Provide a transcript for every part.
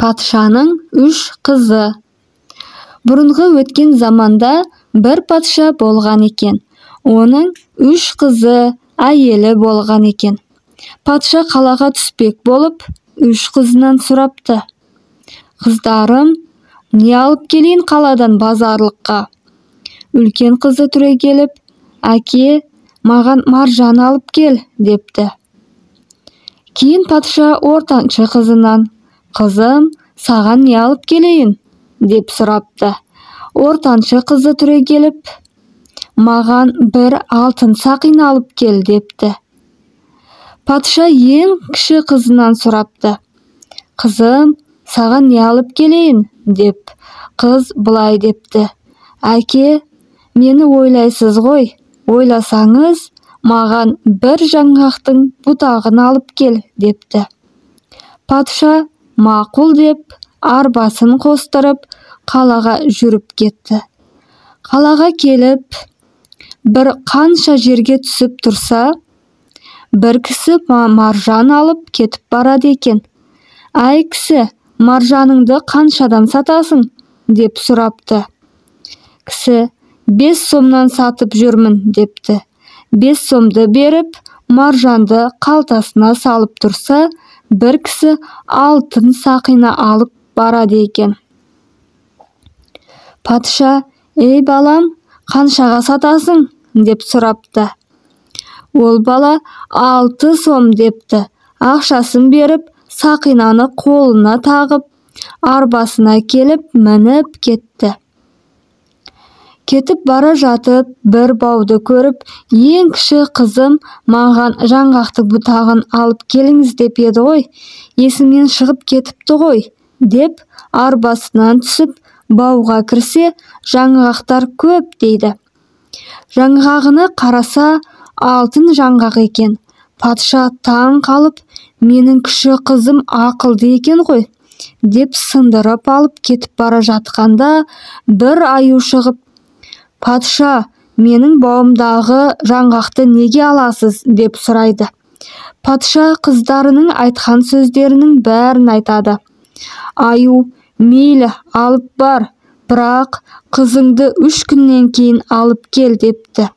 Патшаның 3 қызы. Бұрынғы өткен заманда бір патша болған екен. Оның 3 қызы, әйелі болған екен. Патша қалаға түспек болып, 3 қызынан сұрапты: «Қыздарым, не алып келейін қаладан базарлыққа?» Үлкен қызы түрегеліп: «Әке, маған маржан алып кел», депті. Кейін патша ортаншы қызынан: «Қызым, саған не алып келейін?» деп сұрапты. Ортаншы қызы түрегеліп: «Маған бір алтын сақина алып кел», депті. Патша ең кіші қызынан сұрапты: «Қызым, саған не алып келейін?» деп. Қыз былай депті: «Әке, мені ойлайсыз ғой, ойласаңыз, маған бір жаңғақтың бұтағын алып кел», депті. Патша мақұл деп, арбасын қостырып, қалаға жүріп кетті. Қалаға келіп, бір қанша жерге түсіп тұрса, бір кісі маржан алып кетіп барады екен. «Әй кісі, маржаныңды қаншадан сатасың?» деп сұрапты. Кісі: «5 сомнан сатып жүрмін», депті. 5 сомды беріп, маржанды қалтасына салып тұрса, бір кісі алтын сақина алып барады екен. Патша: «Ей балам, қаншаға сатасың?» деп сұрапты. Ол бала 6 сом депті. Ақшасын беріп, сақинаны қолына тағып, арбасына келіп мініп кетті. Кетіп бара жатып, бір бауды көріп, ең кіші қызым маған жаңғақтың бұтағын алып келіңіз деп еді ғой, есімнен шығып кетіпті ғой, деп арбасынан түсіп, бауға кірсе, жаңғақтар көп дейді. Жаңғағына қараса, алтын жаңғақ екен. Патша таң қалып, менің кіші қызым ақылды екен ғой, деп сындырып алып кетіп бара жатқанда, бір аю шығып: «Патша, менің бауымдағы жаңғақты неге аласыз?» деп сұрайды. Патша қыздарының айтқан сөздерінің бәрін айтады. Аю: «Мейлі, алып бар, бірақ қызыңды 3 күннен кейін алып кел», депті.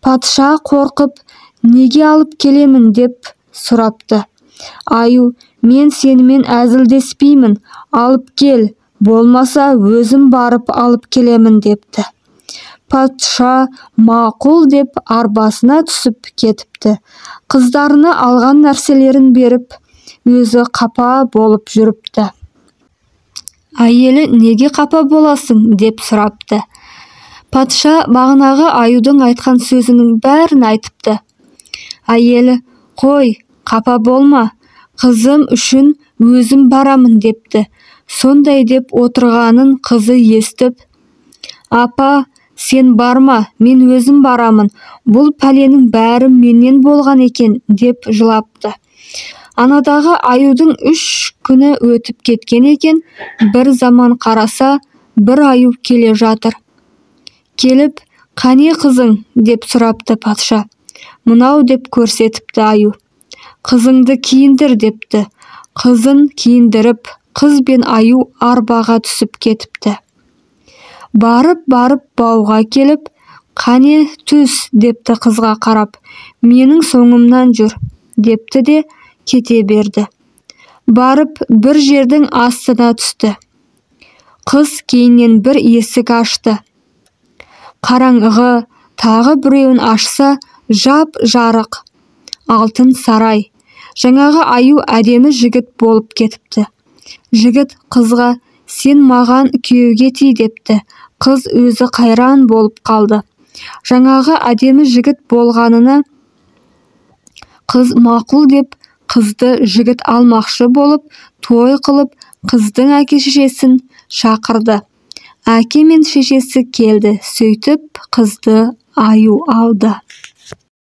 Патша қорқып: «Неге алып келемін?» деп сұрапты. Аю: «Мен сенімен әзілдеспеймін, алып кел, болмаса өзім барып алып келемін», депті. Патша мақұл деп арбасына түсіп кетіпті. Қыздарына алған нәрселерін беріп, өзі қапа болып жүріпті. Әйелі: «Неге қапа боласың?» деп сұрапты. Патша бағанағы аюдың айтқан сөзінің бәрін айтыпты. Әйелі: «Қой, қапа болма, қызым үшін өзім барамын», депті. Сондай деп отырғанын қызы естіп: «Апа, сен барма, мен өзім барамын, бұл пәленің бәрі менен болған екен», деп жылапты. Анадағы аюдың 3 күні өтіп кеткен екен. Бір заман қараса, бір аю келе жатыр. Келіп: «Қане қызың?» деп сұрапты патша. «Мынау» деп көрсетіпті аю. «Қызыңды киіндір», депті. Қызын киіндіріп, қыз бен аю арбаға түсіп кетіпті. Барып бауға келіп: «Қане түс», депті қызға қарап. «Менің соңымнан жүр», депті де кете берді. Барып бір жердің астына түсті. Қыз кейіннен бір есік ашты. Қараңғы, тағы біреуін ашса, жап-жарық алтын сарай. Жаңағы аю әдемі жігіт болып кетіпті. Жігіт қызға: «Сен маған күйеуге ти», депті. Қыз өзі қайран болып қалды. Жаңағы әдемі жігіт болғанына қыз мақұл деп, қызды жігіт алмақшы болып, той қылып, қыздың әке-шешесін шақырды. Әке мен шешесі келді, сөйтіп қызды аю алды.